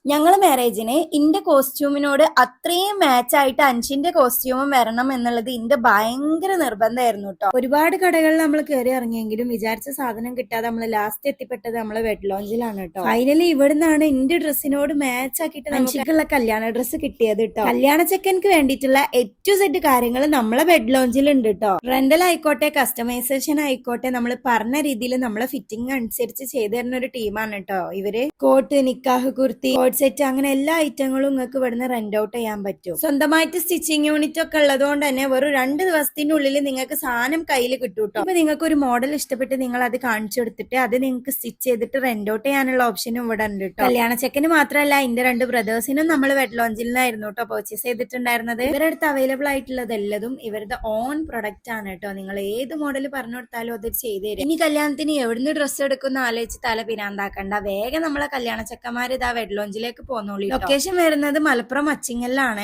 ഞങ്ങള് മാരേജിന് ഇന്റെ കോസ്റ്റ്യൂമിനോട് അത്രയും മാച്ച് ആയിട്ട് അൻഷിന്റെ കോസ്റ്റ്യൂമും വരണം എന്നുള്ളത് ഇന്റെ ഭയങ്കര നിർബന്ധമായിരുന്നു കേട്ടോ. ഒരുപാട് കടകളിൽ നമ്മൾ കയറി ഇറങ്ങിയെങ്കിലും വിചാരിച്ച സാധനം കിട്ടാതെ നമ്മൾ ലാസ്റ്റ് എത്തിപ്പെട്ടത് നമ്മളെ വെഡ് ലോഞ്ചിലാണ് കേട്ടോ. ഫൈനലി ഇവിടുന്നാണ് ഇന്റെ ഡ്രസ്സിനോട് മാച്ച് ആക്കിയിട്ട് നമുക്കുള്ള കല്യാണ ഡ്രസ്സ് കിട്ടിയത് കേട്ടോ. കല്യാണ ചെക്കൻക്ക് വേണ്ടിയിട്ടുള്ള ഏറ്റവും സെറ്റ് കാര്യങ്ങൾ നമ്മളെ വെഡ് ലോഞ്ചിൽ ഉണ്ട് കേട്ടോ. റെന്റൽ ആയിക്കോട്ടെ, കസ്റ്റമൈസേഷൻ ആയിക്കോട്ടെ, നമ്മൾ പറഞ്ഞ രീതിയിൽ നമ്മളെ ഫിറ്റിംഗ് അനുസരിച്ച് ചെയ്തു തരുന്ന ഒരു ടീമാണ് കേട്ടോ ഇവര്. കോട്ട്, നിക്കാഹ്, കുർത്തി, സെറ്റ് അങ്ങനെ എല്ലാ ഐറ്റങ്ങളും നിങ്ങൾക്ക് ഇവിടുന്ന് റെന്റ് ഔട്ട് ചെയ്യാൻ പറ്റും. സ്വന്തമായിട്ട് സ്റ്റിച്ചിങ് യൂണിറ്റ് ഒക്കെ ഉള്ളതുകൊണ്ട് തന്നെ വെറും 2 ദിവസത്തിനുള്ളിൽ നിങ്ങൾക്ക് സാധനം കയ്യിൽ കിട്ടും കേട്ടോ. അപ്പൊ നിങ്ങൾക്ക് ഒരു മോഡൽ ഇഷ്ടപ്പെട്ട് നിങ്ങൾ അത് കാണിച്ചു കൊടുത്തിട്ട് അത് നിങ്ങൾക്ക് സ്റ്റിച്ച് ചെയ്തിട്ട് റെന്റ് ഔട്ട് ചെയ്യാനുള്ള ഓപ്ഷനും ഇവിടെ ഉണ്ട് കേട്ടോ. കല്യാണ ചെക്കന് മാത്രമല്ല എന്റെ 2 ബ്രദേഴ്സിനും നമ്മൾ വെഡ് ലോഞ്ചിൽ നിന്നായിരുന്നു കേട്ടോ പർച്ചേസ് ചെയ്തിട്ടുണ്ടായിരുന്നത്. ഇവരുടെ അടുത്ത് അവൈലബിൾ ആയിട്ടുള്ളത് എല്ലതും ഇവരുടെ ഓൺ പ്രൊഡക്റ്റ് ആണ് കേട്ടോ. നിങ്ങൾ ഏത് മോഡൽ പറഞ്ഞു കൊടുത്താലും അത് ചെയ്തു തരും. ഇനി കല്യാണത്തിന് എവിടുന്ന് ഡ്രസ്സ് എടുക്കുന്ന ആലോചിച്ച് തല പിരാന്താക്കണ്ട. വേഗം നമ്മളെ കല്യാണ ചെക്കന്മാർ ഇതാ വെഡ് ലോഞ്ചിലേക്ക് പോന്നോളൂ. ലൊക്കേഷൻ വരുന്നത് മലപ്പുറം അച്ചിങ്ങലിലാണ്.